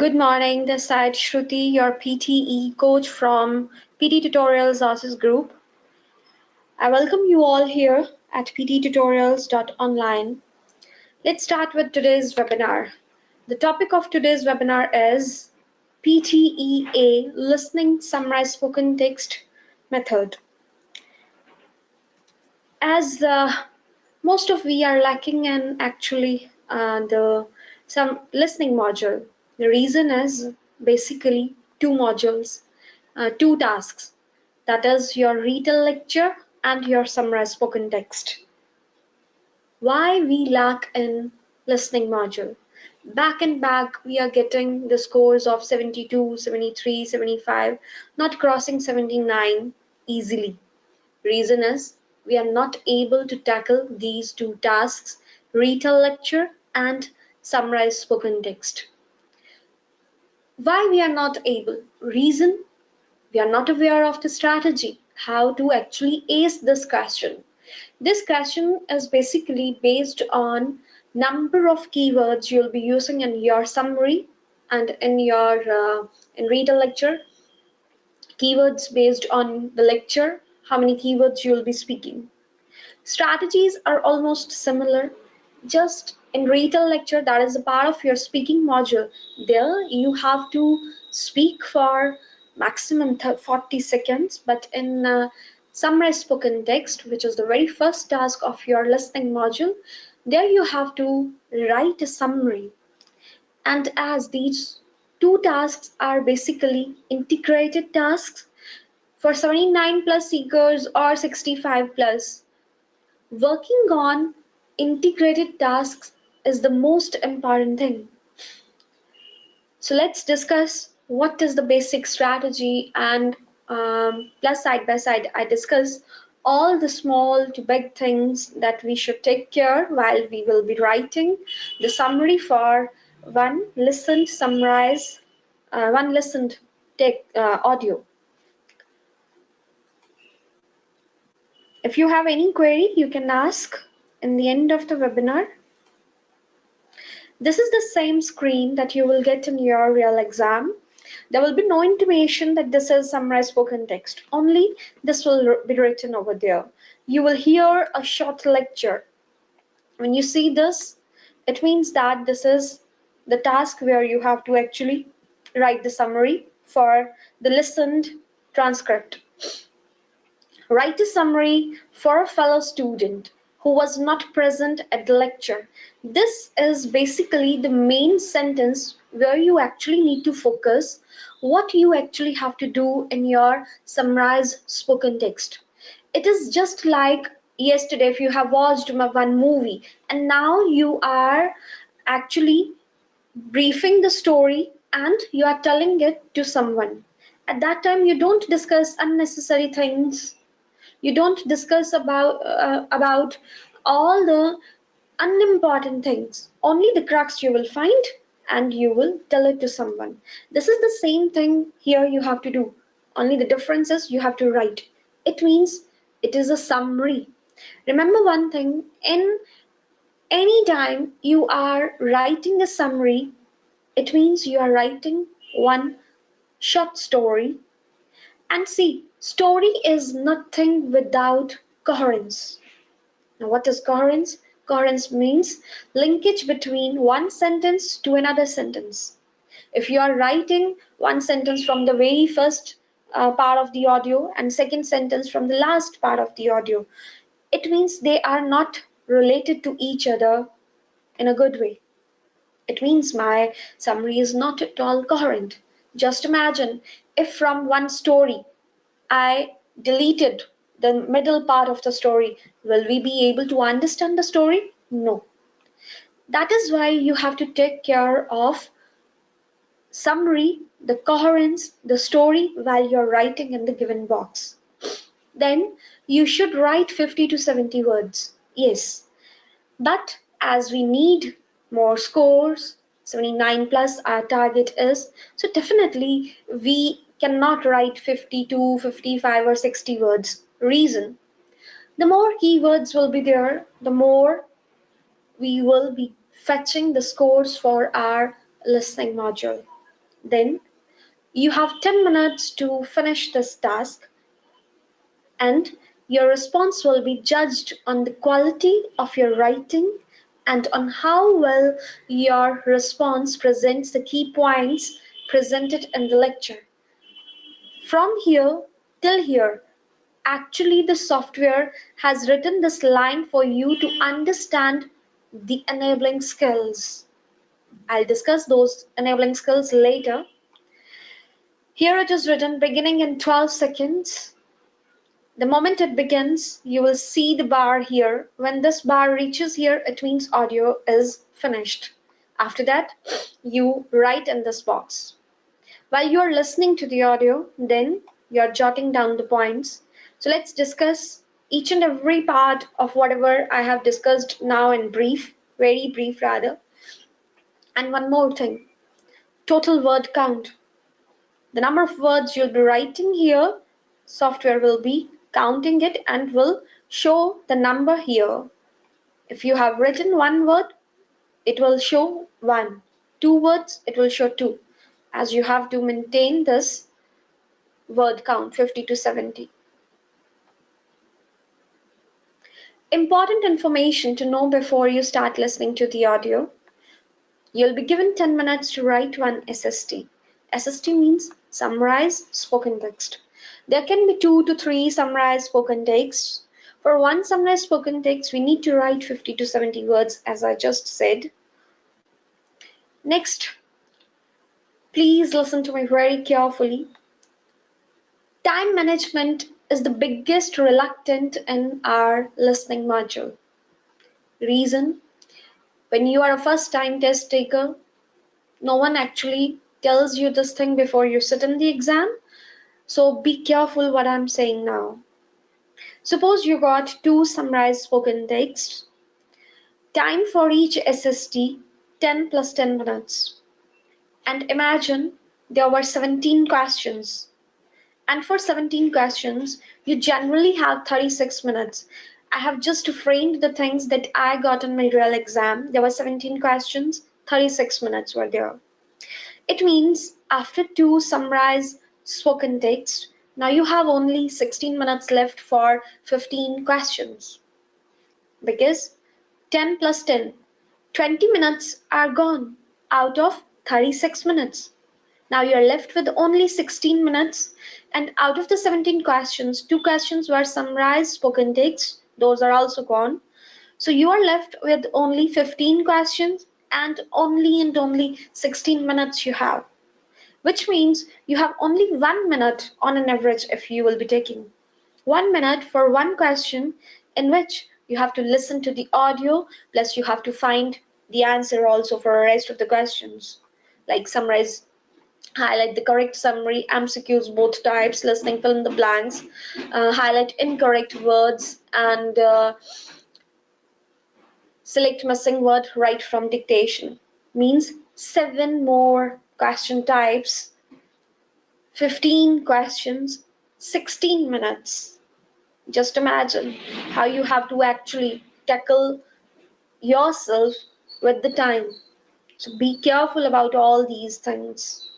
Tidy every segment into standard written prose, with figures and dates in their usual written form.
Good morning, this side Shruti, your PTE coach from PT Tutorials Arsis Group. I welcome you all here at pttutorials.online. Let's start with today's webinar. The topic of today's webinar is PTE-A, Listening Summarize Spoken Text Method. As most of we are lacking in actually some listening module. The reason is basically two modules, two tasks. That is your retell lecture and your summarize spoken text. Why we lack in listening module? Back and back we are getting the scores of 72, 73, 75, not crossing 79 easily. Reason is we are not able to tackle these two tasks, retell lecture and summarize spoken text. Why we are not able? Reason, we are not aware of the strategy, how to actually ace this question. This question is basically based on number of keywords you'll be using in your summary and in your in retell lecture. Keywords based on the lecture, how many keywords you'll be speaking. Strategies are almost similar, just in retell lecture, that is a part of your speaking module. There you have to speak for maximum 40 seconds, but in summarize spoken text, which is the very first task of your listening module, there you have to write a summary. And as these two tasks are basically integrated tasks, for 79 plus seekers or 65 plus, working on integrated tasks is the most important thing. So let's discuss what is the basic strategy and plus side by side I discuss all the small to big things that we should take care while we will be writing the summary for one listened summarize, one listened audio. If you have any query, you can ask in the end of the webinar. This is the same screen that you will get in your real exam. There will be no intimation that this is summarized spoken text. Only this will be written over there. You will hear a short lecture. When you see this, it means that this is the task where you have to actually write the summary for the listened transcript. Write a summary for a fellow student who was not present at the lecture. This is basically the main sentence where you actually need to focus what you actually have to do in your summarized spoken text. It is just like yesterday if you have watched one movie and now you are actually briefing the story and you are telling it to someone. At that time, you don't discuss unnecessary things. You don't discuss about all the unimportant things. Only the crux you will find and you will tell it to someone. This is the same thing here you have to do. Only the difference is you have to write. It means it is a summary. Remember one thing, in any time you are writing a summary, it means you are writing one short story. And see, story is nothing without coherence. Now, what is coherence? Coherence means linkage between one sentence to another sentence. If you are writing one sentence from the very first part of the audio and second sentence from the last part of the audio, it means they are not related to each other in a good way. It means my summary is not at all coherent. Just imagine if from one story I deleted the middle part of the story, will we be able to understand the story? No. That is why you have to take care of summary, the coherence, the story while you're writing in the given box. Then you should write 50 to 70 words. Yes. But as we need more scores, 79 plus our target is, so definitely we cannot write 52, 55 or 60 words. Reason, the more keywords will be there, the more we will be fetching the scores for our listening module. Then you have 10 minutes to finish this task, and your response will be judged on the quality of your writing and on how well your response presents the key points presented in the lecture. From here till here, actually, the software has written this line for you to understand the enabling skills. I'll discuss those enabling skills later. Here it is written beginning in 12 seconds. The moment it begins, you will see the bar here. When this bar reaches here, it means audio is finished. After that, you write in this box. While you are listening to the audio, then you are jotting down the points. So let's discuss each and every part of whatever I have discussed now in brief, very brief rather. And one more thing, total word count. The number of words you'll be writing here, software will be counting it and will show the number here. If you have written one word, it will show one. Two words, it will show two. As you have to maintain this word count 50 to 70. Important information to know before you start listening to the audio. You'll be given 10 minutes to write one SST. SST means Summarize Spoken Text. There can be 2 to 3 Summarize Spoken Texts. For one Summarize Spoken Text, we need to write 50 to 70 words, as I just said. Next, please listen to me very carefully. Time management is the biggest reluctant in our listening module. Reason: when you are a first time test taker, no one actually tells you this thing before you sit in the exam. So be careful what I'm saying now. Suppose you got 2 summarized spoken texts. Time for each SST 10 plus 10 minutes. And imagine there were 17 questions. And for 17 questions, you generally have 36 minutes. I have just framed the things that I got in my real exam. There were 17 questions, 36 minutes were there. It means after 2 summarize spoken text, now you have only 16 minutes left for 15 questions. Because 10 plus 10, 20 minutes are gone out of 36 minutes. Now you're left with only 16 minutes, and out of the 17 questions, 2 questions were summarized spoken text, those are also gone. So you are left with only 15 questions and only 16 minutes you have, which means you have only 1 minute on an average if you will be taking 1 minute for one question, in which you have to listen to the audio plus you have to find the answer also for the rest of the questions, like summarize, highlight the correct summary, MCQs both types, listening, fill in the blanks, highlight incorrect words, and select missing word right from dictation. Means 7 more question types, 15 questions, 16 minutes. Just imagine how you have to actually tackle yourself with the time. So be careful about all these things.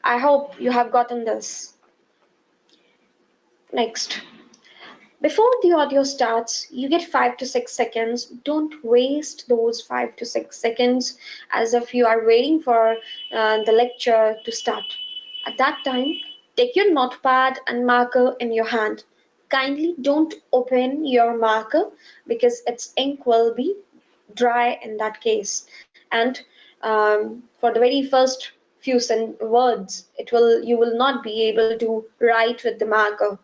I hope you have gotten this. Next, before the audio starts, you get 5 to 6 seconds. Don't waste those 5 to 6 seconds as if you are waiting for the lecture to start. At that time, take your notepad and marker in your hand. Kindly don't open your marker because its ink will be dry in that case. And for the very first few words, you will not be able to write with the marker.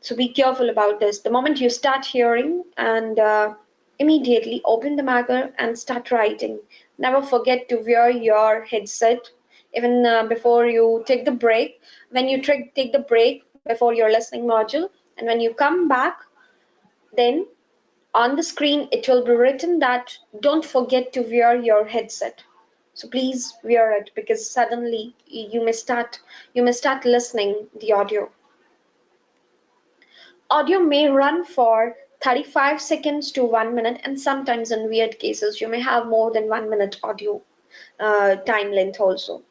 So be careful about this. The moment you start hearing, and immediately open the marker and start writing. Never forget to wear your headset even before you take the break. When you take the break before your listening module, and when you come back, then on the screen it will be written that don't forget to wear your headset. So please wear it because suddenly you may start listening the audio. Audio may run for 35 seconds to 1 minute, and sometimes in weird cases you may have more than 1 minute audio time length also.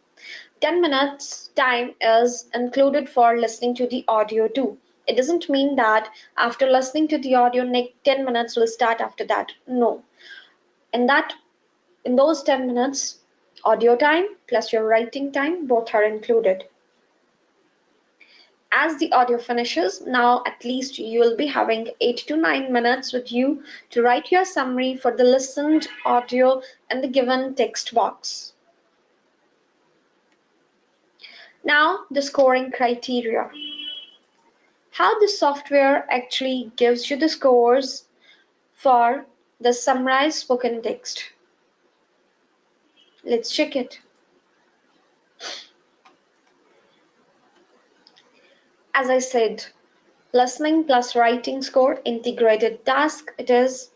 10 minutes time is included for listening to the audio too. It doesn't mean that after listening to the audio, next 10 minutes will start after that. No. In that, in those 10 minutes, audio time plus your writing time, both are included. As the audio finishes, now at least you will be having 8 to 9 minutes with you to write your summary for the listened audio in the given text box. Now, the scoring criteria. How the software actually gives you the scores for the summarized spoken text. Let's check it. As I said, listening plus writing score integrated task. It is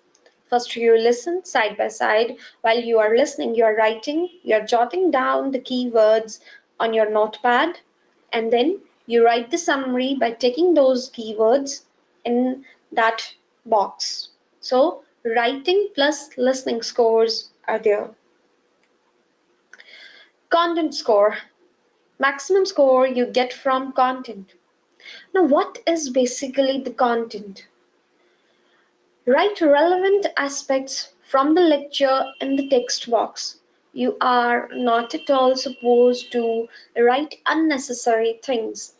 first you listen side by side. While you are listening, you are writing, you are jotting down the keywords on your notepad, and then you write the summary by taking those keywords in that box. So writing plus listening scores are there. Content score. Maximum score you get from content. Now, what is basically the content? Write relevant aspects from the lecture in the text box. You are not at all supposed to write unnecessary things.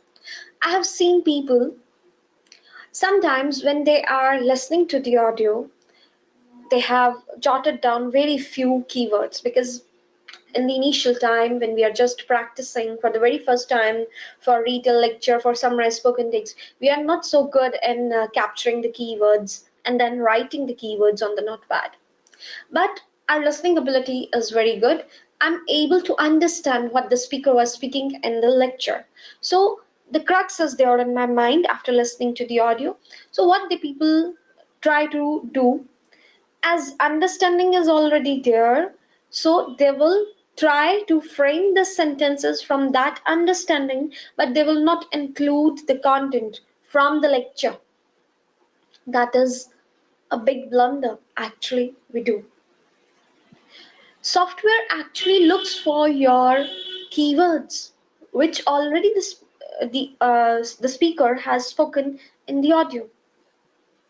I have seen people sometimes when they are listening to the audio, they have jotted down very few keywords because in the initial time when we are just practicing for the very first time for retail lecture for summarized spoken text, we are not so good in capturing the keywords and then writing the keywords on the notepad. But our listening ability is very good. I'm able to understand what the speaker was speaking in the lecture. So the crux is there in my mind after listening to the audio. So what the people try to do, as understanding is already there, so they will try to frame the sentences from that understanding, but they will not include the content from the lecture. That is a big blunder, actually, we do. Software actually looks for your keywords, which already the speaker has spoken in the audio.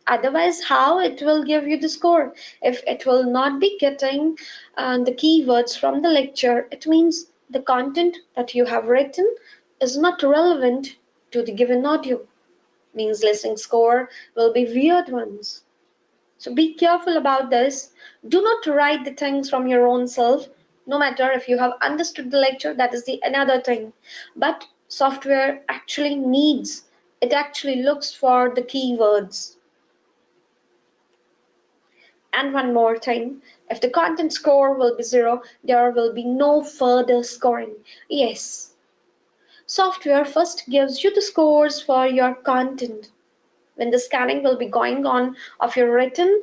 Otherwise, how it will give you the score? If it will not be getting the keywords from the lecture, it means the content that you have written is not relevant to the given audio. Means listening score will be weird ones. So be careful about this. Do not write the things from your own self. No matter if you have understood the lecture, that is the another thing. But software actually needs, it actually looks for the keywords. And one more thing, if the content score will be 0, there will be no further scoring. Yes, software first gives you the scores for your content. When the scanning will be going on of your written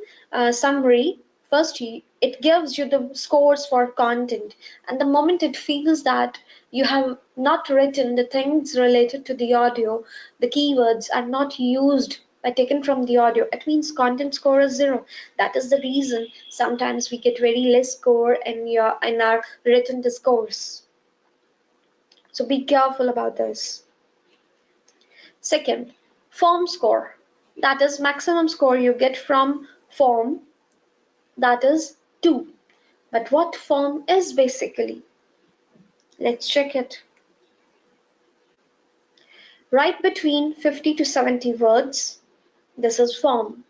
summary, first it gives you the scores for content, and the moment it feels that you have not written the things related to the audio, the keywords are not used by taken from the audio, it means content score is 0. That is the reason sometimes we get very less score in our written discourse. So be careful about this. Second, form score. That is maximum score you get from form, that is 2. But what form is basically? Let's check it. Write between 50 to 70 words. This is form.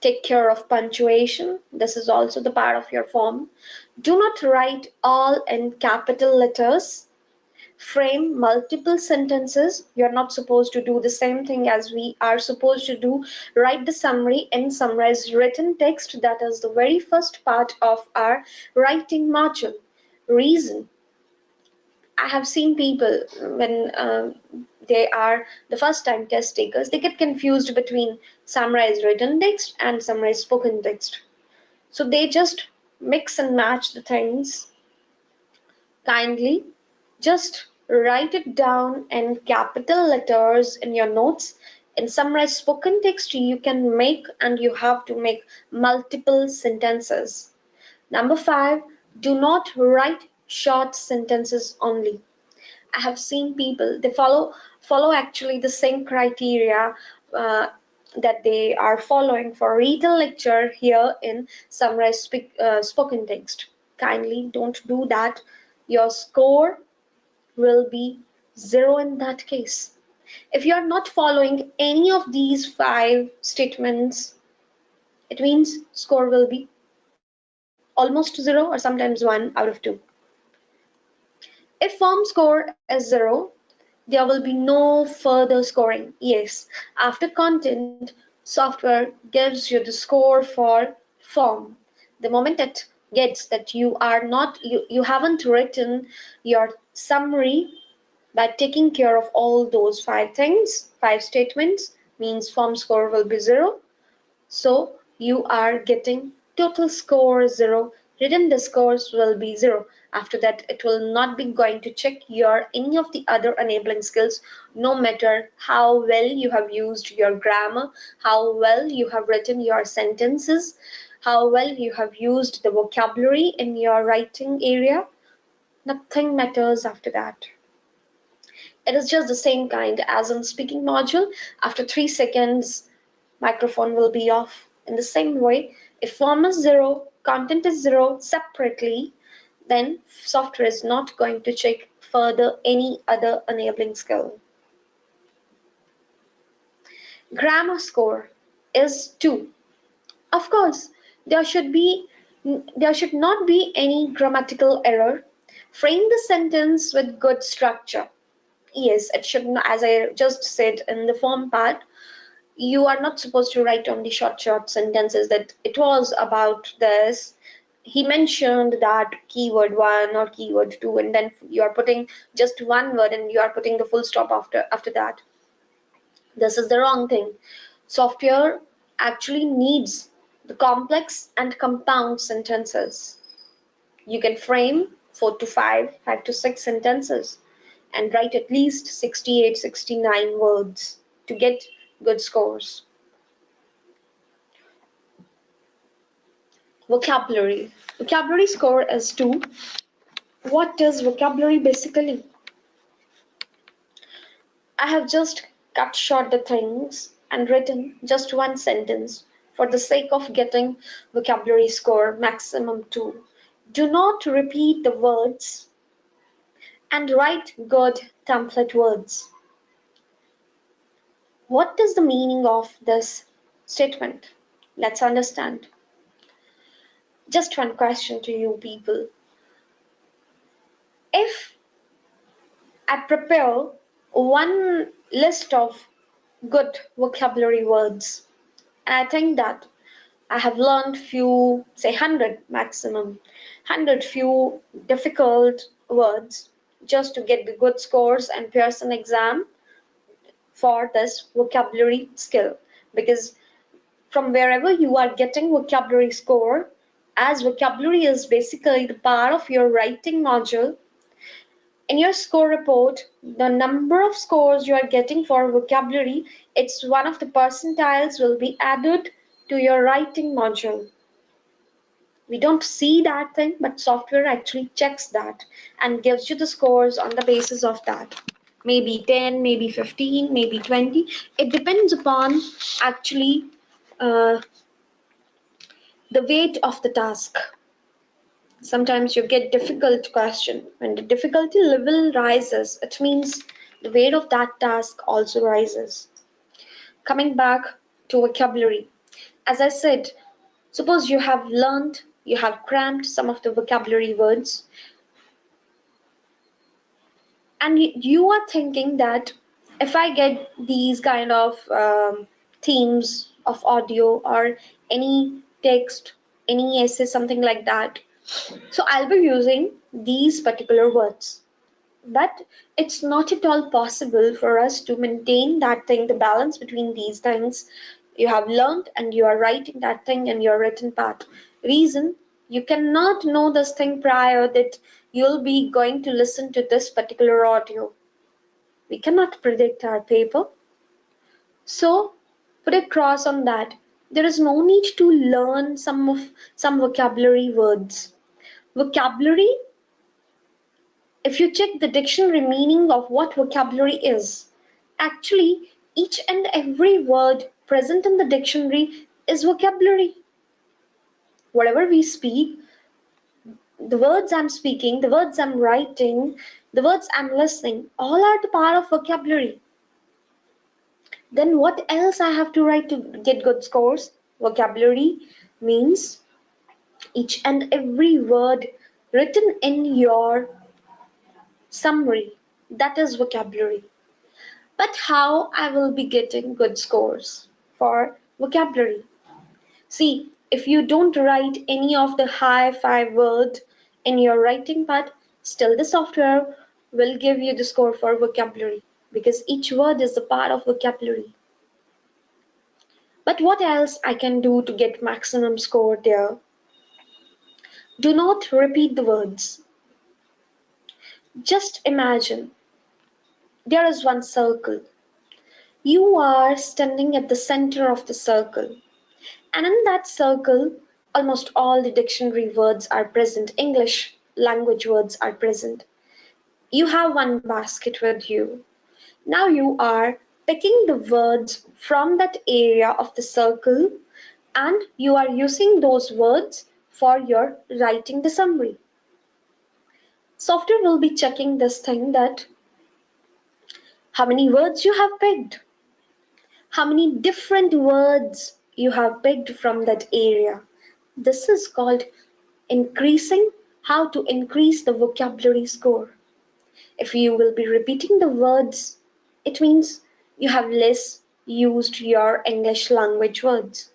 Take care of punctuation. This is also the part of your form. Do not write all in capital letters. Frame multiple sentences. You're not supposed to do the same thing as we are supposed to do. Write the summary in summarized written text. That is the very first part of our writing module. Reason. I have seen people when they are the first time test takers, they get confused between summarized written text and summarized spoken text. So they just mix and match the things. Kindly just write it down in capital letters in your notes. In summarized spoken text, you can make and you have to make multiple sentences. Number 5, do not write short sentences only. I have seen people, they follow actually the same criteria uh, that they are following for written lecture here in Spoken Text. Kindly don't do that. Your score will be zero in that case. If you are not following any of these five statements, it means score will be almost zero or sometimes 1 out of 2. If form score is zero, there will be no further scoring. Yes, after content, software gives you the score for form. The moment it gets that you haven't written your summary by taking care of all those five things, five statements, means form score will be zero. So you are getting total score zero. Written discourse will be zero. After that, it will not be going to check your any of the other enabling skills, no matter how well you have used your grammar, how well you have written your sentences, how well you have used the vocabulary in your writing area. Nothing matters after that. It is just the same kind as in speaking module. After 3 seconds, microphone will be off. In the same way, if form is zero, content is zero separately, then software is not going to check further any other enabling skill. Grammar score is 2. Of course, there should be there should not be any grammatical error. Frame the sentence with good structure. Yes, it should not, as I just said in the form part, you are not supposed to write only short sentences that it was about this. He mentioned that keyword one or keyword two, and then you are putting just one word and you are putting the full stop after that. This is the wrong thing. Software actually needs the complex and compound sentences. You can frame 4 to 5, 5 to 6 sentences and write at least 68, 69 words to get good scores. Vocabulary. Vocabulary score is 2. What is vocabulary basically? I have just cut short the things and written just one sentence for the sake of getting vocabulary score maximum 2. Do not repeat the words and write good template words. What is the meaning of this statement? Let's understand. Just one question to you people. If I prepare one list of good vocabulary words, and I think that I have learned few, say 100 maximum, 100 few difficult words just to get the good scores and Pearson exam for this vocabulary skill. Because from wherever you are getting vocabulary score, as vocabulary is basically the part of your writing module, in your score report, the number of scores you are getting for vocabulary, it's one of the percentiles will be added to your writing module. We don't see that thing, but software actually checks that and gives you the scores on the basis of that. Maybe 10, maybe 15, maybe 20. It depends upon actually uh, the weight of the task. Sometimes you get difficult question. When the difficulty level rises, it means the weight of that task also rises. Coming back to vocabulary. As I said, suppose you have learned, you have crammed some of the vocabulary words, and you are thinking that if I get these kind of themes of audio or any text, any essay, something like that, so I'll be using these particular words. But it's not at all possible for us to maintain that thing, the balance between these things you have learned and you are writing that thing in your written part. Reason, you cannot know this thing prior that you'll be going to listen to this particular audio. We cannot predict our paper. So put a cross on that. There is no need to learn some vocabulary words. Vocabulary If you check the dictionary meaning of what vocabulary is, actually, each and every word present in the dictionary is vocabulary. Whatever we speak, the words I'm speaking, the words I'm writing, the words I'm listening, all are the part of vocabulary. Then what else I have to write to get good scores? Vocabulary means each and every word written in your summary. That is vocabulary. But how I will be getting good scores for vocabulary? See, if you don't write any of the high five word in your writing part, still the software will give you the score for vocabulary because each word is a part of vocabulary. But what else I can do to get maximum score there? Do not repeat the words. Just imagine there is one circle. You are standing at the center of the circle. And in that circle, almost all the dictionary words are present. English language words are present. You have one basket with you. Now you are picking the words from that area of the circle and you are using those words for your writing the summary. Software will be checking this thing that how many words you have picked, how many different words you have picked from that area. This is called increasing, how to increase the vocabulary score. If you will be repeating the words, it means you have less used your English language words,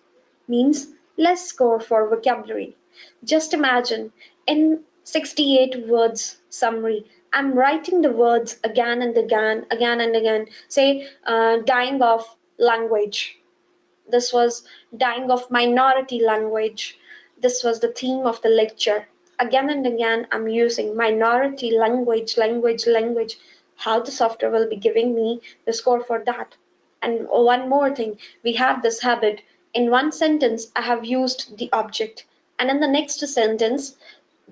means less score for vocabulary. Just imagine in 68 words summary, I'm writing the words again and again, again and again. Say, dying of language. This was dying of minority language. This was the theme of the lecture. Again and again, I'm using minority language, language, language. How the software will be giving me the score for that. And one more thing, we have this habit. In one sentence, I have used the object. And in the next sentence,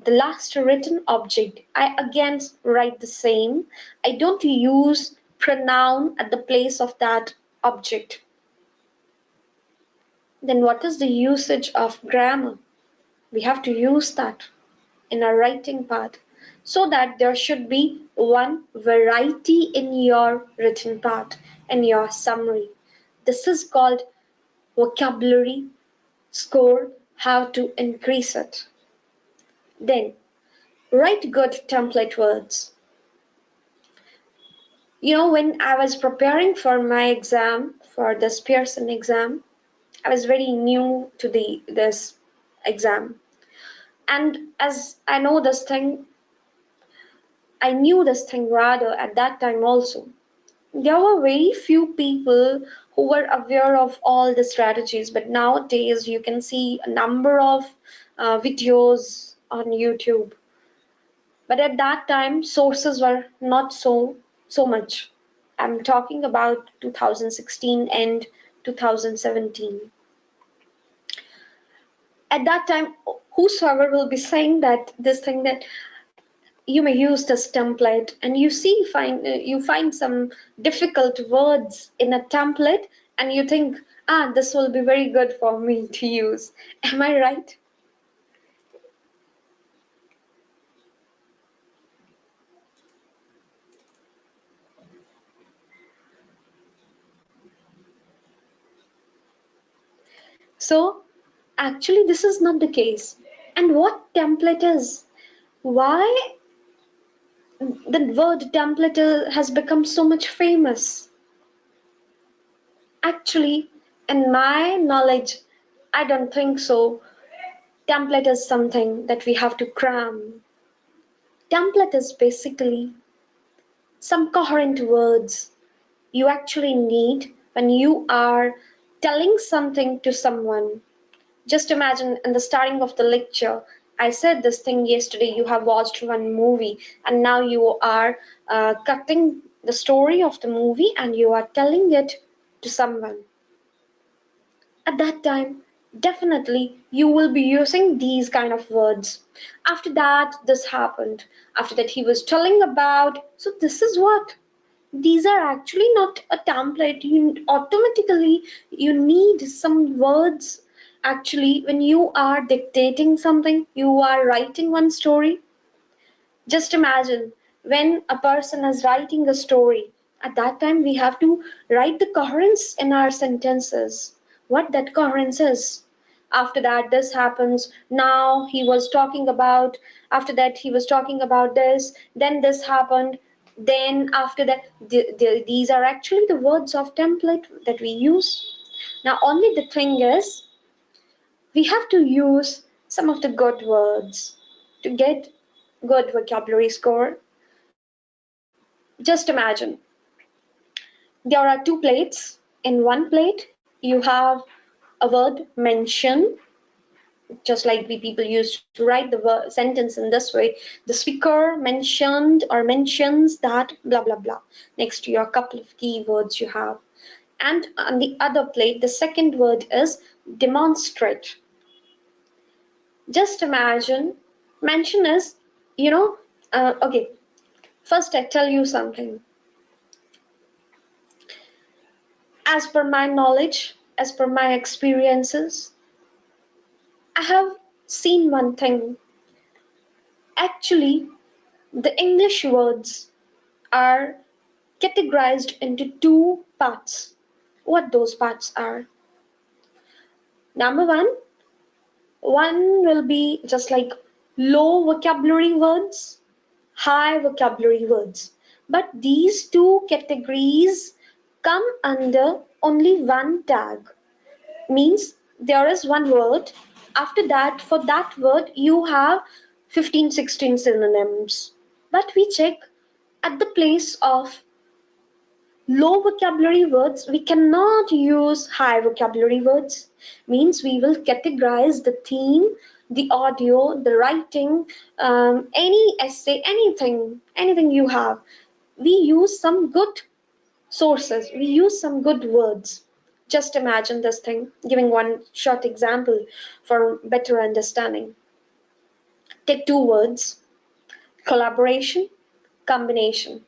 the last written object, I again write the same. I don't use pronoun at the place of that object. Then what is the usage of grammar? We have to use that in our writing part so that there should be one variety in your written part, in your summary. This is called vocabulary score, how to increase it. Then write good template words. When I was preparing for my exam, for this Pearson exam, I was very new to this exam. And as I knew this thing rather at that time also. There were very few people who were aware of all the strategies, but nowadays you can see a number of videos on YouTube. But at that time, sources were not so much. I'm talking about 2016 and 2017. At that time, whosoever will be saying that this thing that you may use this template and you find some difficult words in a template and you think this will be very good for me to use. Am I right? So actually this is not the case. And what template is, why the word template has become so much famous? Actually, in my knowledge, I don't think so. Template is something that we have to cram. Template is basically some coherent words you actually need when you are telling something to someone. Just imagine in the starting of the lecture, I said this thing yesterday, you have watched one movie, and now you are cutting the story of the movie and you are telling it to someone. At that time, definitely you will be using these kind of words. After that, this happened. After that, he was telling about. So, this is what these are actually not a template. You automatically you need some words. Actually, when you are dictating something, you are writing one story. Just imagine when a person is writing a story, at that time we have to write the coherence in our sentences. What that coherence is. After that, this happens. Now he was talking about, after that, he was talking about this, then this happened. Then after that, these are actually the words of template that we use. Now, only the thing is, we have to use some of the good words to get good vocabulary score. Just imagine there are two plates. In one plate, you have a word mention, just like we people used to write the sentence in this way. The speaker mentioned or mentions that blah blah blah. Next to your couple of keywords you have. And on the other plate, the second word is demonstrate. Just imagine, mention is, you know, okay, first I tell you something. As per my knowledge, as per my experiences, I have seen one thing. Actually, the English words are categorized into two parts. What those parts are? Number one will be just like low vocabulary words, high vocabulary words. But these two categories come under only one tag. Means there is one word. After that, for that word, you have 15, 16 synonyms. But we check at the place of low vocabulary words, we cannot use high vocabulary words. Means we will categorize the theme, the audio, the writing, any essay, anything you have. We use some good sources, we use some good words. Just imagine this thing, giving one short example for better understanding. Take two words, collaboration, combination.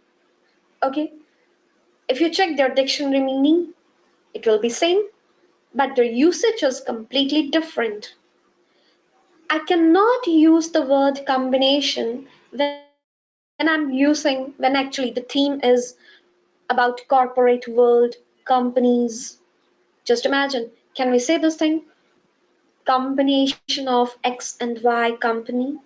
Okay, if you check their dictionary meaning, it will be same, but their usage is completely different. I cannot use the word combination when actually the theme is about corporate world, companies. Just imagine, can we say this thing? Combination of X and Y company.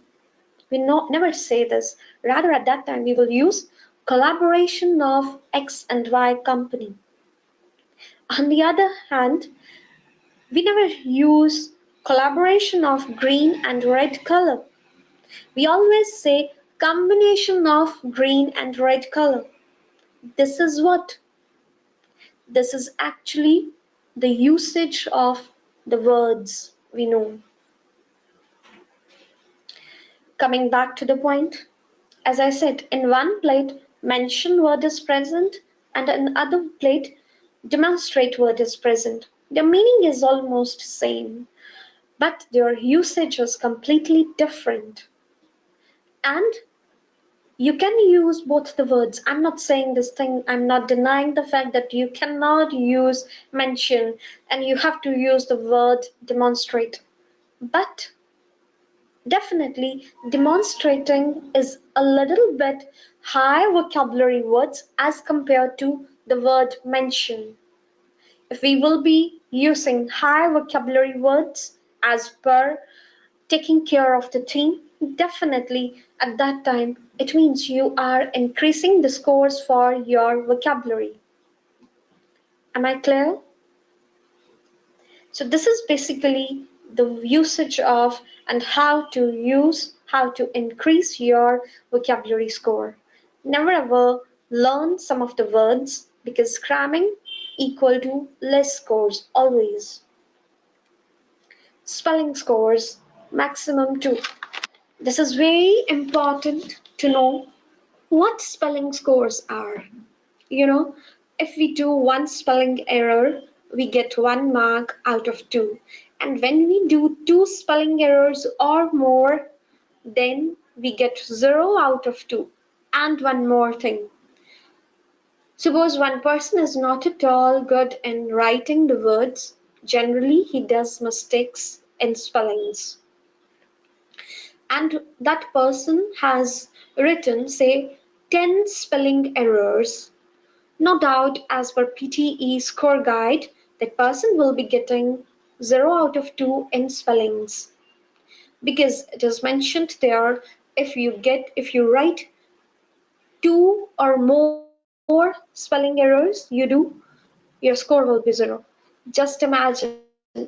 We never say this. Rather, at that time, we will use collaboration of X and Y company. On the other hand, we never use collaboration of green and red color. We always say combination of green and red color. This is what? This is actually the usage of the words we know. Coming back to the point, as I said, in one plate, mention word is present, and in other plate, demonstrate word is present. Their meaning is almost same, but their usage is completely different. And you can use both the words. I'm not saying this thing, I'm not denying the fact that you cannot use mention and you have to use the word demonstrate. But definitely, demonstrating is a little bit high vocabulary words as compared to the word mention. If we will be using high vocabulary words as per taking care of the theme, definitely at that time it means you are increasing the scores for your vocabulary. Am I clear? So this is basically the usage of and how to increase your vocabulary score. Never ever learn some of the words because cramming equal to less scores always. Spelling scores maximum 2. This is very important to know what spelling scores are. You know, if we do one spelling error, we get 1 mark out of 2. And when we do two spelling errors or more, then we get 0 out of 2. And one more thing. Suppose one person is not at all good in writing the words. Generally, he does mistakes in spellings. And that person has written, say, 10 spelling errors. No doubt, as per PTE score guide, that person will be getting 0 out of 2 in spellings. Because it is mentioned there, if you write two or more spelling errors, your score will be 0. Just imagine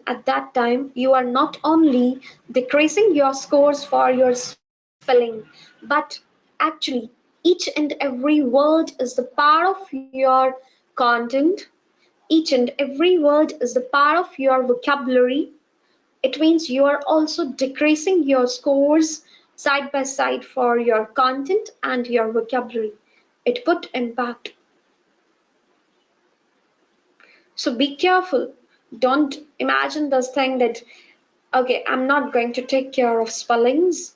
at that time you are not only decreasing your scores for your spelling, but actually each and every word is the part of your content. Each and every word is the part of your vocabulary. It means you are also decreasing your scores side by side for your content and your vocabulary. It put impact. So be careful. Don't imagine this thing that, okay, I'm not going to take care of spellings.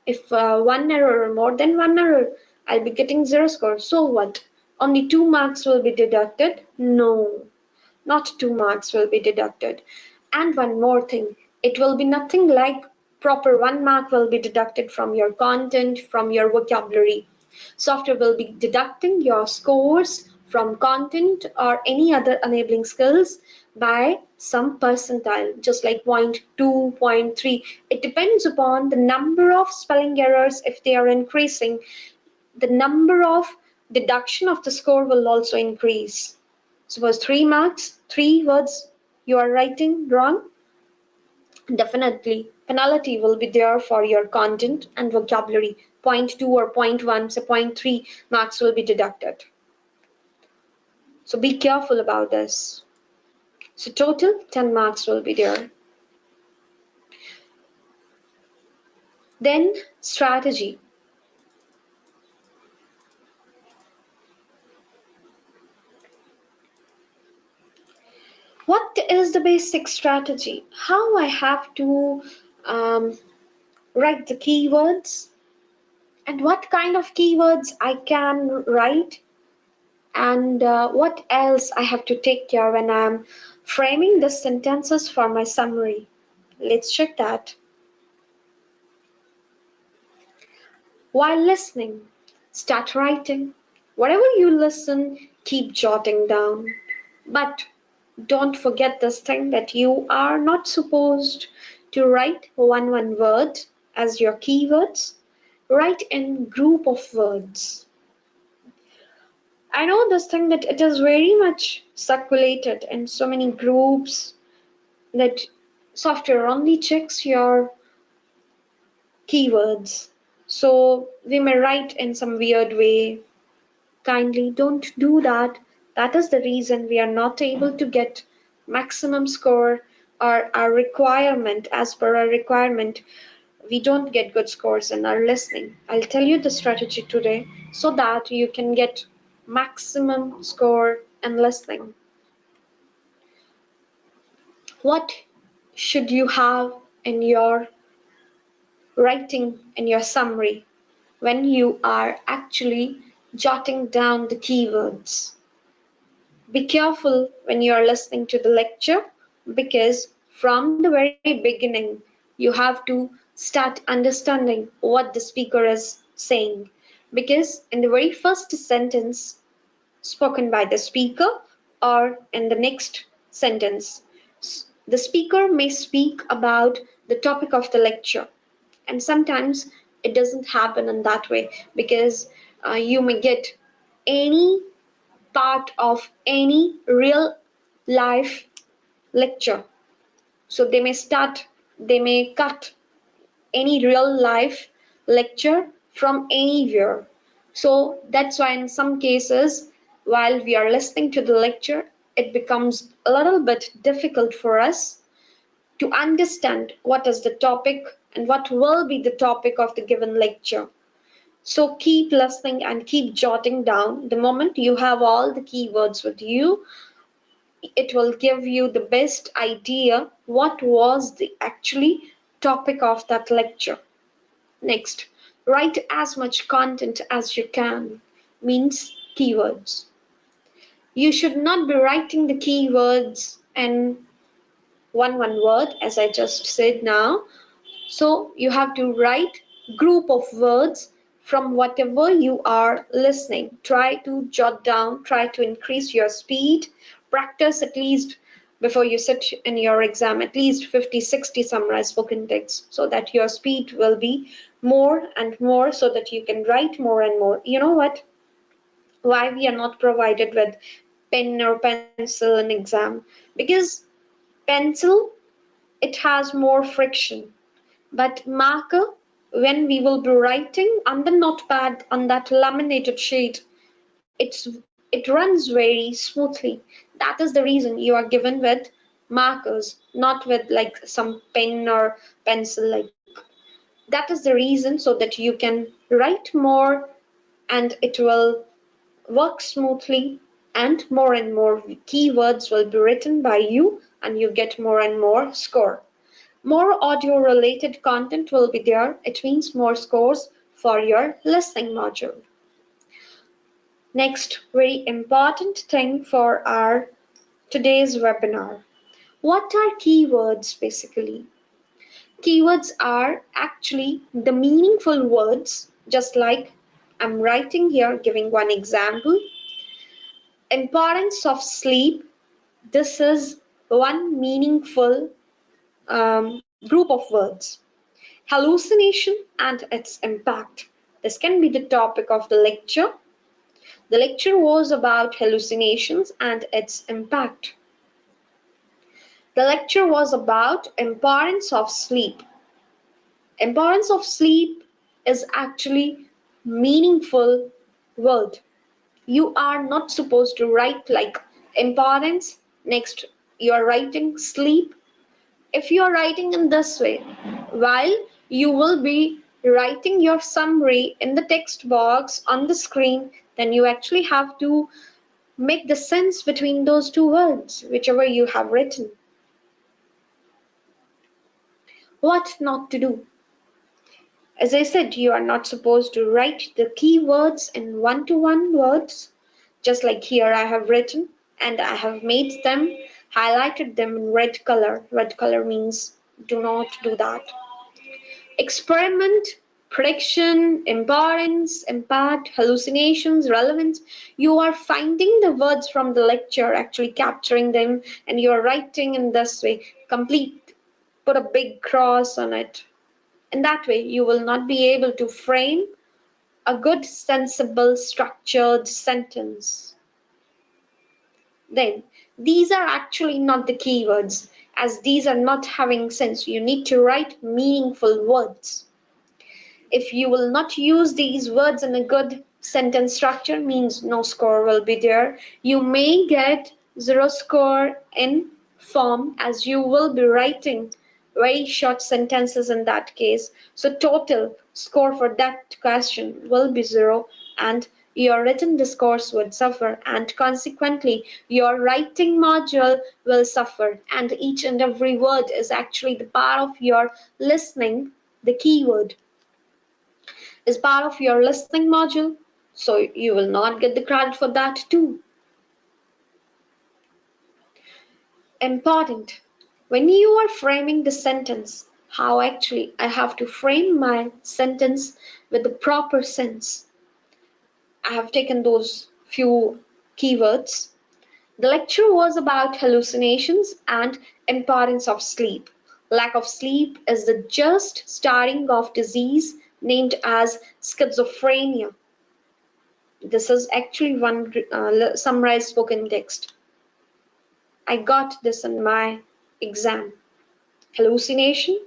If one error or more than one error, I'll be getting 0 score. So what? Only 2 marks will be deducted? No, not 2 marks will be deducted. And one more thing, it will be nothing like proper 1 mark will be deducted from your content, from your vocabulary. Software will be deducting your scores from content or any other enabling skills by some percentile, just like 0.2, 0.3. It depends upon the number of spelling errors. If they are increasing, the number of deduction of the score will also increase. Suppose 3 marks, 3 words you are writing wrong, definitely penalty will be there for your content and vocabulary. Zero point 0.2 or zero point 0.1, so zero point 0.3 marks will be deducted. So be careful about this. So total 10 marks will be there. Then strategy. What is the basic strategy? How I have to um, write the keywords and what kind of keywords I can write and what else I have to take care when I'm framing the sentences for my summary. Let's check that. While listening, start writing. Whatever you listen, keep jotting down. But don't forget this thing that you are not supposed to write one word as your keywords. Write in group of words. I know this thing that it is very much circulated in so many groups that software only checks your keywords. So we may write in some weird way. Kindly don't do that. That is the reason we are not able to get maximum score or our requirement as per our requirement. We don't get good scores in our listening. I'll tell you the strategy today so that you can get maximum score in listening. What should you have in your writing in your summary when you are actually jotting down the keywords? Be careful when you are listening to the lecture because from the very beginning you have to start understanding what the speaker is saying. Because in the very first sentence spoken by the speaker or in the next sentence, the speaker may speak about the topic of the lecture, and sometimes it doesn't happen in that way because you may get any part of any real life lecture. So they may cut any real life lecture from anywhere. So that's why in some cases, while we are listening to the lecture, it becomes a little bit difficult for us to understand what is the topic and what will be the topic of the given lecture. So keep listening and keep jotting down. The moment you have all the keywords with you, it will give you the best idea what was the actually topic of that lecture. Next, write as much content as you can, means keywords. You should not be writing the keywords in one word as I just said now. So you have to write group of words from whatever you are listening. Try to jot down, try to increase your speed, practice at least before you sit in your exam at least 50-60 summarized spoken texts so that your speed will be more and more so that you can write more and more. You know what? Why we are not provided with pen or pencil in exam? Because pencil, it has more friction, but marker, when we will be writing on the notepad on that laminated sheet, it runs very smoothly. That is the reason you are given with markers, not with like some pen or pencil. Like that is the reason so that you can write more and it will work smoothly and more keywords will be written by you and you get more and more score. More audio related content will be there. It means more scores for your listening module. Next, very important thing for our today's webinar. What are keywords basically? Keywords are actually the meaningful words, just like I'm writing here, giving one example. Importance of sleep. This is one meaningful group of words. Hallucination and its impact. This can be the topic of the lecture. The lecture was about hallucinations and its impact. The lecture was about importance of sleep. Importance of sleep is actually meaningful word. You are not supposed to write like importance. Next, you are writing sleep. If you are writing in this way, while you will be writing your summary in the text box on the screen, then you actually have to make the sense between those two words, whichever you have written. What not to do? As I said, you are not supposed to write the keywords in one-to-one words, just like here I have written and I have made them, highlighted them in red color. Red color means do not do that. Experiment, prediction, importance, impact, hallucinations, relevance. You are finding the words from the lecture, actually capturing them, and you are writing in this way. Complete, put a big cross on it. In that way, you will not be able to frame a good, sensible, structured sentence. Then, these are actually not the keywords, as these are not having sense. You need to write meaningful words. If you will not use these words in a good sentence structure, means no score will be there. You may get zero score in form as you will be writing very short sentences in that case. So total score for that question will be zero and your written discourse would suffer and consequently your writing module will suffer and each and every word is actually the part of your listening, the keyword is part of your listening module, so you will not get the credit for that too. Important. When you are framing the sentence, how actually I have to frame my sentence with the proper sense. I have taken those few keywords. The lecture was about hallucinations and importance of sleep. Lack of sleep is the just starting of disease named as schizophrenia. This is actually one summarized spoken text. I got this in my exam. Hallucination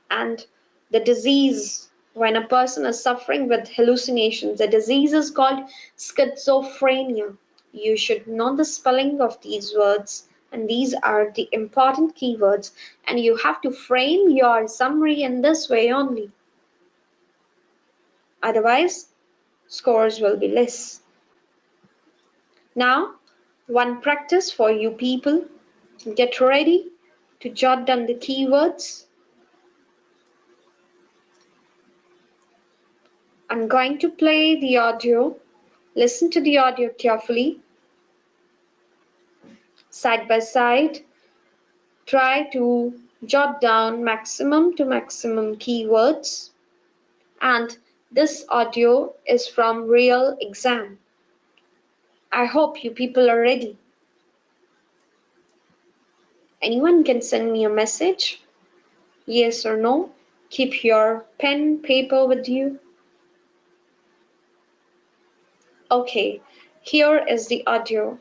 and the disease. When a person is suffering with hallucinations, the disease is called schizophrenia. You should know the spelling of these words, and these are the important keywords, and you have to frame your summary in this way only. Otherwise, scores will be less. Now, One practice for you people. Get ready to jot down the keywords. I'm going to play the audio. Listen to the audio carefully. Side by side, try to jot down maximum to maximum keywords. And this audio is from real exam. I hope you people are ready. Anyone can send me a message, yes or no. Keep your pen, paper with you. Okay, here is the audio.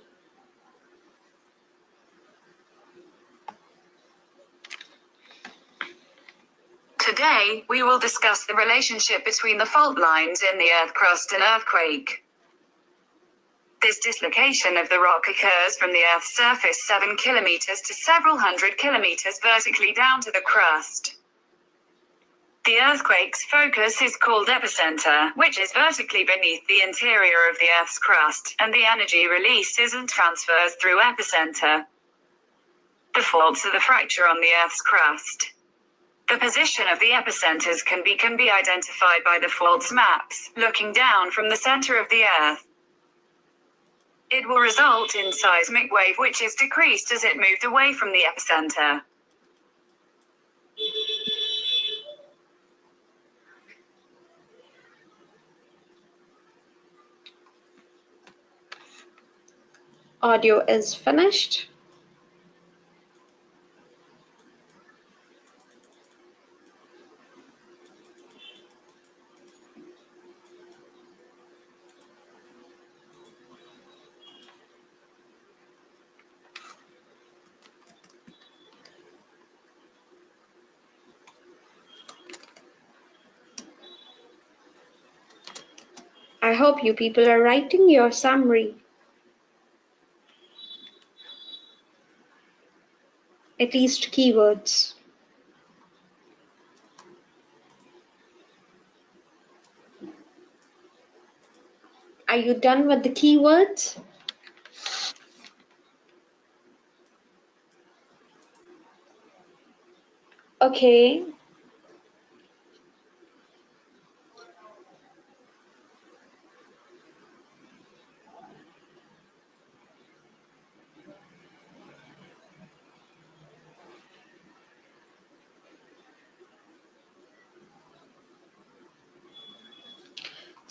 Today, we will discuss the relationship between the fault lines in the Earth crust and earthquake. This dislocation of the rock occurs from the Earth's surface 7 kilometers to several hundred kilometers vertically down to the crust. The earthquake's focus is called epicenter, which is vertically beneath the interior of the Earth's crust, and the energy releases and transfers through epicenter. The faults are the fracture on the Earth's crust. The position of the epicenters can be identified by the faults maps, looking down from the center of the Earth. It will result in seismic wave which is decreased as it moved away from the epicenter. Audio is finished. I hope you people are writing your summary. At least keywords. Are you done with the keywords? Okay.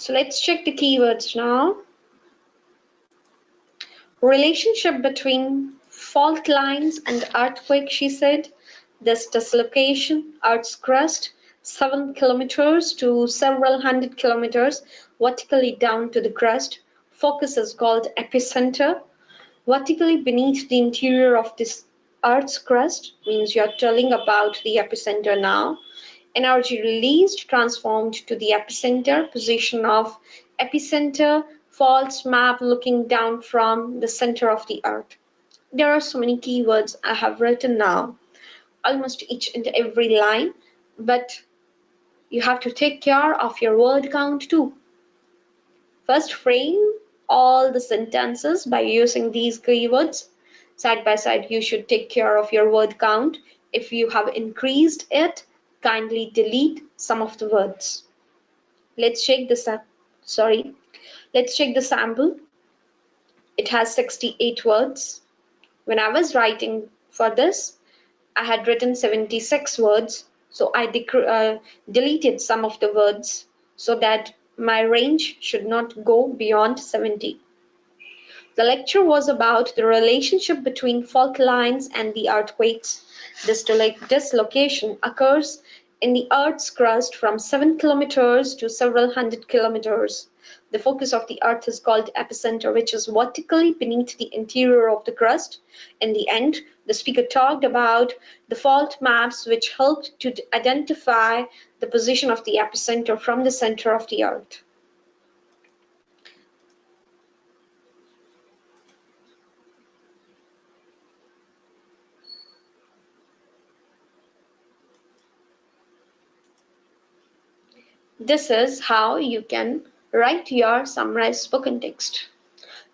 So let's check the keywords now. Relationship between fault lines and earthquake, she said. This dislocation, Earth's crust, 7 kilometers to several hundred kilometers vertically down to the crust. Focus is called epicenter. Vertically beneath the interior of this Earth's crust means you're telling about the epicenter now. Energy released transformed to the epicenter, position of epicenter, faults map looking down from the center of the earth. There are so many keywords I have written now, almost each and every line, but you have to take care of your word count too. First, frame all the sentences by using these keywords. Side by side, you should take care of your word count. If you have increased it, kindly delete some of the words. Let's check this up. Sorry. Let's check the sample. It has 68 words. When I was writing for this, I had written 76 words. So I deleted some of the words so that my range should not go beyond 70. The lecture was about the relationship between fault lines and the earthquakes. This dislocation occurs in the Earth's crust from 7 kilometers to several hundred kilometers. The focus of the Earth is called epicenter, which is vertically beneath the interior of the crust. In the end, the speaker talked about the fault maps which helped to identify the position of the epicenter from the center of the Earth. This is how you can write your summarized spoken text.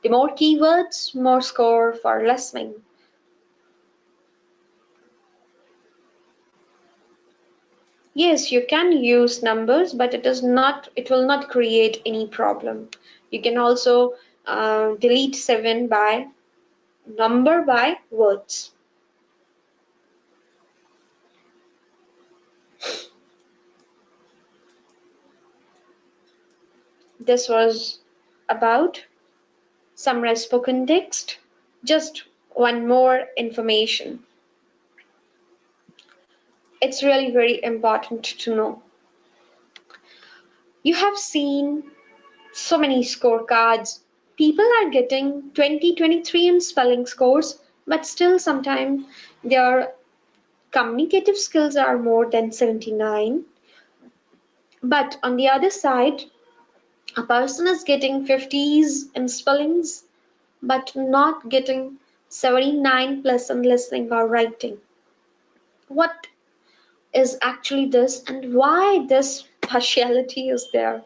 The more keywords, more score for listening. Yes, you can use numbers, but it will not create any problem. You can also delete 7 by number by words. This was about Summarize Spoken Text. Just one more information. It's really very important to know. You have seen so many scorecards. People are getting 20, 23 in spelling scores, but still sometimes their communicative skills are more than 79. But on the other side, a person is getting 50s in spellings, but not getting 79 plus in listening or writing. What is actually this and why this partiality is there?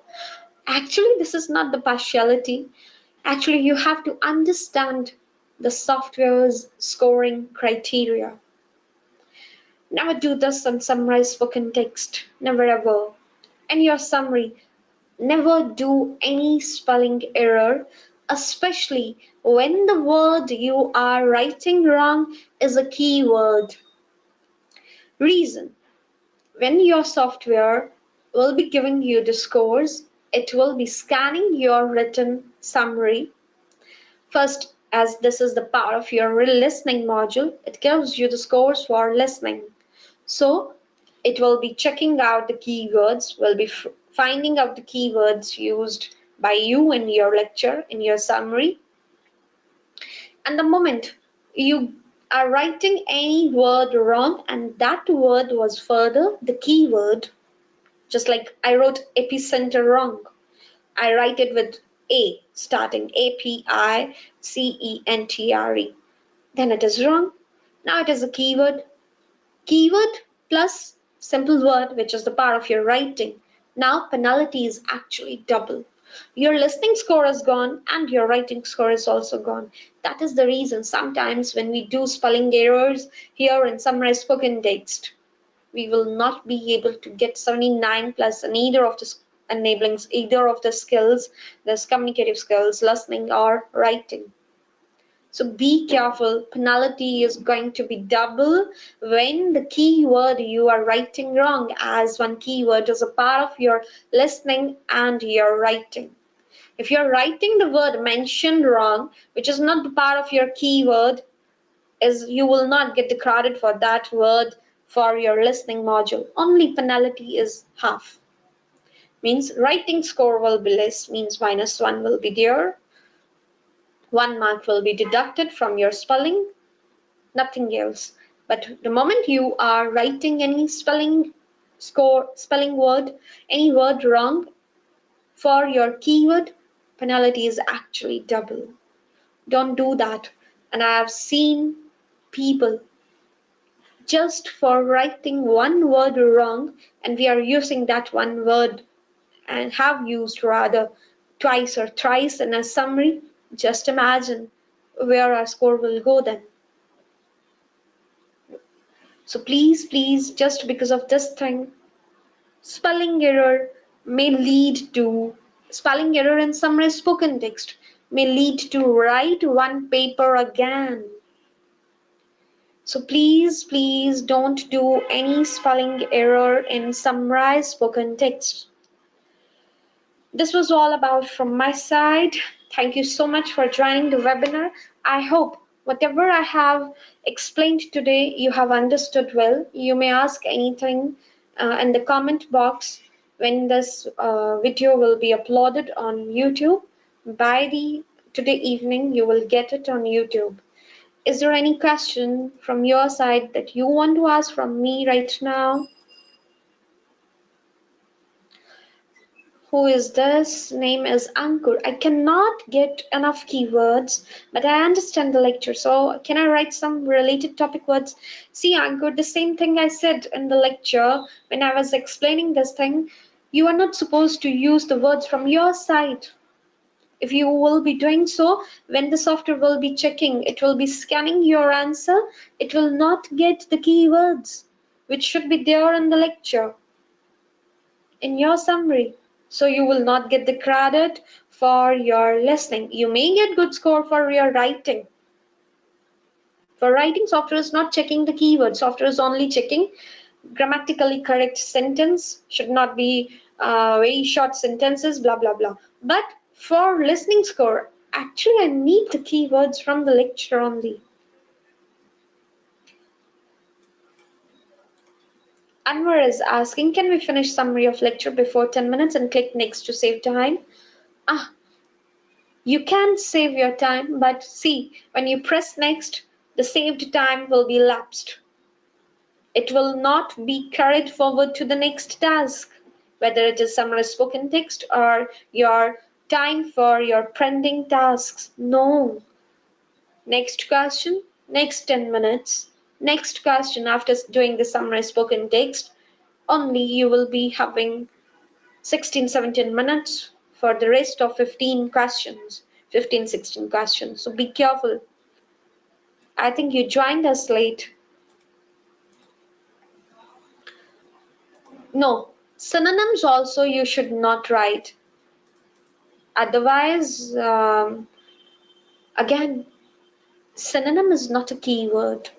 Actually, this is not the partiality. Actually, you have to understand the software's scoring criteria. Never do this on Summarize Spoken Text. Never ever. In your summary, never do any spelling error, especially when the word you are writing wrong is a keyword. Reason: when your software will be giving you the scores, it will be scanning your written summary. First, as this is the part of your listening module, it gives you the scores for listening. So it will be checking out the keywords, will be finding out the keywords used by you in your lecture, in your summary. And the moment you are writing any word wrong and that word was further the keyword, just like I wrote epicenter wrong. I write it with A starting APICENTRE. Then it is wrong. Now it is a keyword. Keyword plus simple word, which is the part of your writing. Now penalty is actually double. Your listening score is gone and your writing score is also gone. That is the reason sometimes when we do spelling errors here in Summarize Spoken Text, we will not be able to get 79 plus in either of the enablings, either of the skills, the communicative skills, listening or writing. So be careful, penalty is going to be double when the keyword you are writing wrong, as one keyword is a part of your listening and your writing. If you're writing the word mentioned wrong, which is not the part of your keyword, is you will not get the credit for that word for your listening module. Only penalty is half. Means writing score will be less, means -1 will be there. 1 mark will be deducted from your spelling, nothing else. But the moment you are writing any spelling word, any word wrong for your keyword, penalty is actually double. Don't do that. And I have seen people just for writing one word wrong, and we are using that one word and have used rather twice or thrice in a summary. Just imagine where our score will go then. So please, please, just because of this thing, spelling error may lead to spelling error in Summarize Spoken Text may lead to write one paper again. So please, please don't do any spelling error in Summarize Spoken Text. This was all about from my side. Thank you so much for joining the webinar. I hope whatever I have explained today you have understood well. You may ask anything in the comment box when this video will be uploaded on YouTube. By the today evening, you will get it on YouTube. Is there any question from your side that you want to ask from me right now? Who is this? Name is Ankur. I cannot get enough keywords, but I understand the lecture. So can I write some related topic words? See, Ankur, the same thing I said in the lecture when I was explaining this thing. You are not supposed to use the words from your side. If you will be doing so, when the software will be checking, it will be scanning your answer, it will not get the keywords which should be there in the lecture, in your summary. So you will not get the credit for your listening. You may get good score for your writing. For writing, software is not checking the keywords. Software is only checking grammatically correct sentence, should not be very short sentences, blah blah blah. But for listening score, actually I need the keywords from the lecture only. Anwar is asking, can we finish summary of lecture before 10 minutes and click next to save time? Ah, you can save your time, but see, when you press next, the saved time will be lapsed. It will not be carried forward to the next task, whether it is summary spoken text or your time for your pending tasks. No. Next question, next 10 minutes. Next question after doing the summary spoken text, only you will be having 16-17 minutes for the rest of 15 questions, 15-16 questions. So be careful. I think you joined us late. No, synonyms also you should not write. Otherwise, again, synonym is not a keyword.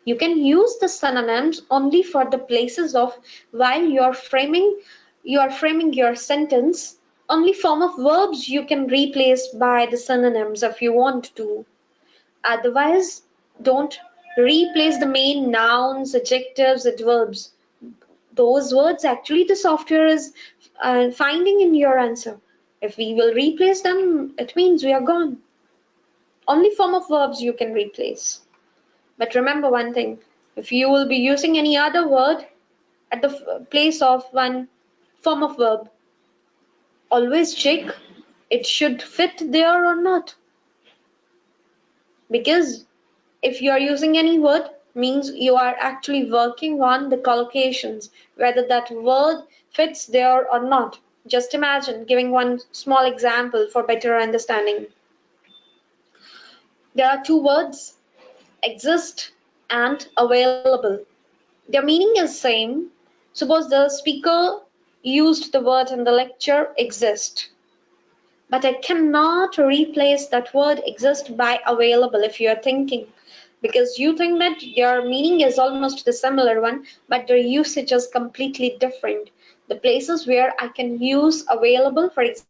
You can use the synonyms only for the places of while you are framing your sentence. Only form of verbs you can replace by the synonyms if you want to. Otherwise, don't replace the main nouns, adjectives, adverbs. Those words actually the software is finding in your answer. If we will replace them, it means we are gone. Only form of verbs you can replace. But remember one thing, if you will be using any other word at the place of one form of verb, always check it should fit there or not. Because if you are using any word, means you are actually working on the collocations, whether that word fits there or not. Just imagine giving one small example for better understanding. There are two words, exist and available. Their meaning is same. Suppose the speaker used the word in the lecture exist. But I cannot replace that word exist by available if you are thinking. Because you think that their meaning is almost the similar one, but their usage is completely different. The places where I can use available, for example,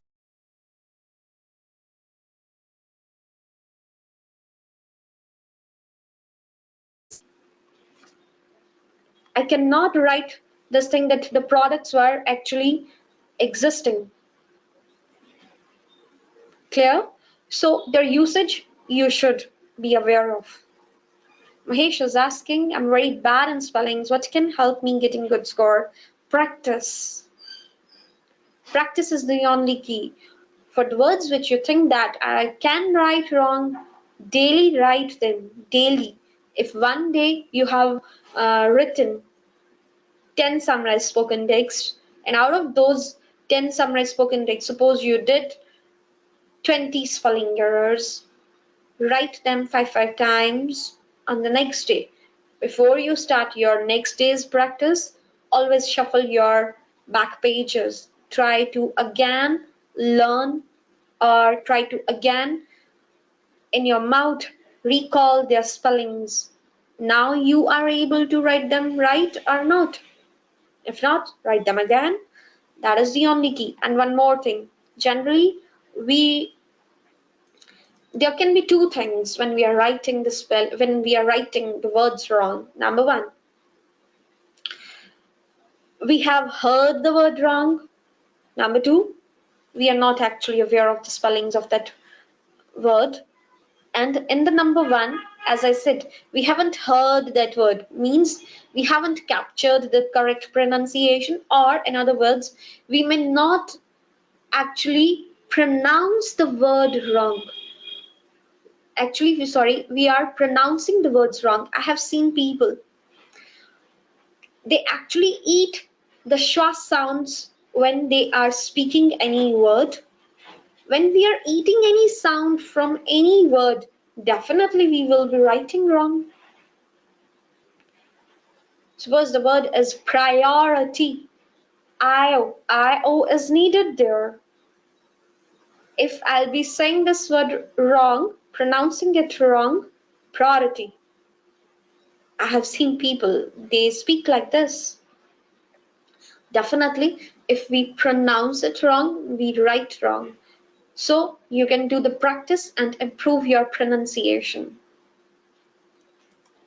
I cannot write this thing that the products were actually existing. Clear? So their usage you should be aware of. Mahesh is asking, I'm very bad in spellings. What can help me getting good score? Practice. Practice is the only key. For the words which you think that I can write wrong, daily write them. Daily. If one day you have written 10 summarized spoken text, and out of those 10 summarized spoken text, suppose you did 20 spelling errors, write them five times on the next day. Before you start your next day's practice, always shuffle your back pages. Try to again learn or try to again in your mouth recall their spellings. Now you are able to write them right or not. If not, write them again. That is the only key. And one more thing. Generally, we there can be two things when we are writing the words wrong. Number one, we have heard the word wrong. Number two, we are not actually aware of the spellings of that word. And in the number one, as I said, we haven't heard that word, means we haven't captured the correct pronunciation, or in other words, we may not actually pronounce the word wrong. Actually, sorry, we are pronouncing the words wrong. I have seen people, they actually eat the schwa sounds when they are speaking any word. When we are eating any sound from any word, definitely we will be writing wrong. Suppose the word is priority. I-O is needed there. If I'll be saying this word wrong, pronouncing it wrong, priority. I have seen people, they speak like this. Definitely, if we pronounce it wrong, we write wrong. So you can do the practice and improve your pronunciation.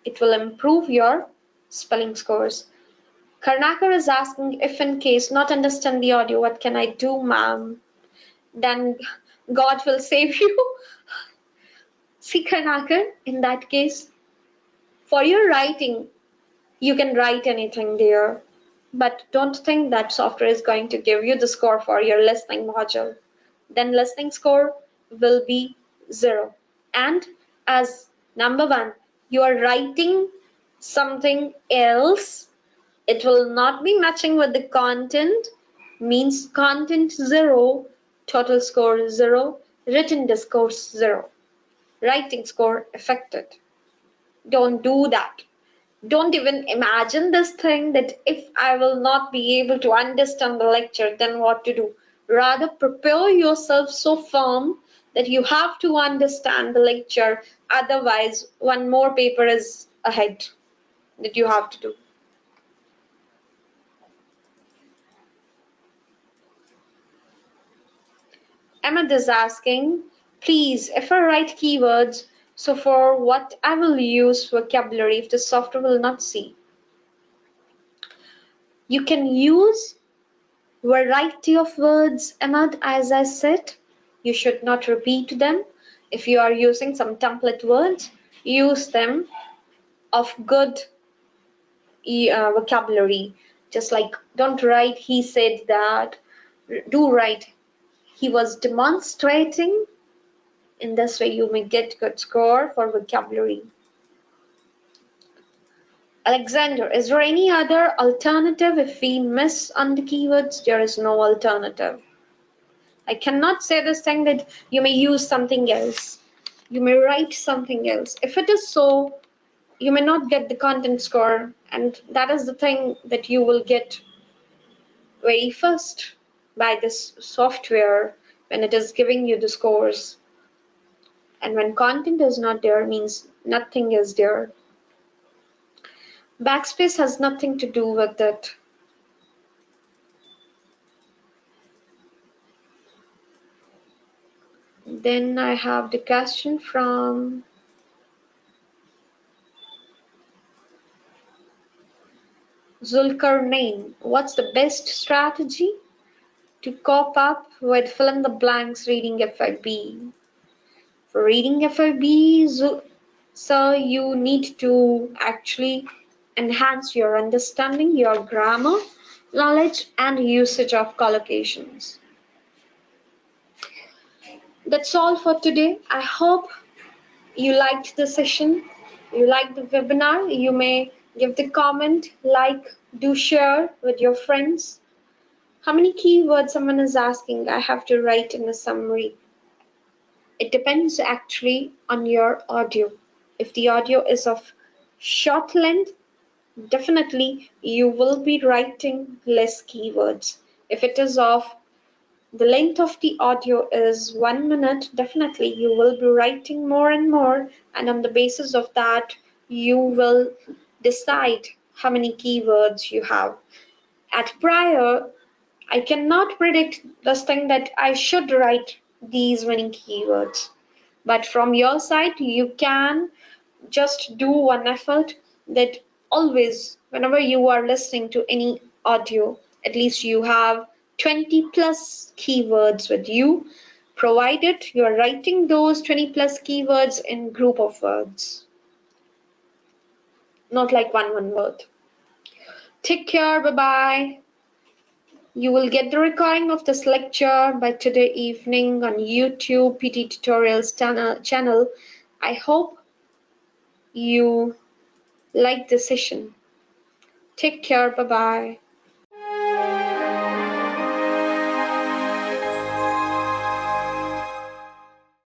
It will improve your spelling scores. Karnakar is asking, if in case not understand the audio, what can I do, ma'am? Then God will save you. See, Karnakar, in that case, for your writing, you can write anything there. But don't think that software is going to give you the score for your listening module. Then listening score will be 0. And as number 1, you are writing something else, it will not be matching with the content, means content 0, total score 0, written discourse 0, writing score affected. Don't do that. Don't even imagine this thing that if I will not be able to understand the lecture, then what to do? Rather, prepare yourself so firm that you have to understand the lecture. Otherwise, one more paper is ahead that you have to do. Ahmed is asking, please, if I write keywords, so for what I will use vocabulary if the software will not see? You can use variety of words, Ahmed, as I said. You should not repeat them. If you are using some template words, use them of good vocabulary. Just like don't write he said that, do write he was demonstrating. In this way, you may get good score for vocabulary. Alexander, is there any other alternative if we miss on the keywords? There is no alternative. I cannot say this thing that you may use something else. You may write something else. If it is so, you may not get the content score, and that is the thing that you will get very first by this software when it is giving you the scores. And when content is not there, means nothing is there. Backspace has nothing to do with it. Then I have the question from Zulkarnain. What's the best strategy to cope up with fill in the blanks reading FIB? For reading FIB, so you need to actually enhance your understanding, your grammar knowledge, and usage of collocations. That's all for today. I hope you liked the session, you liked the webinar. You may give the comment, like, do share with your friends. How many keywords someone is asking I have to write in a summary? It depends actually on your audio. If the audio is of short length, definitely you will be writing less keywords. If it is of the length of the audio is 1 minute, definitely you will be writing more and more, and on the basis of that, you will decide how many keywords you have. At prior, I cannot predict this thing that I should write these many keywords. But from your side, you can just do one effort that always, whenever you are listening to any audio, at least you have 20 plus keywords with you, provided you are writing those 20 plus keywords in group of words, not like one word. Take care, bye bye. You will get the recording of this lecture by today evening on YouTube PT Tutorials channel. I hope you like the session. Take care. Bye bye.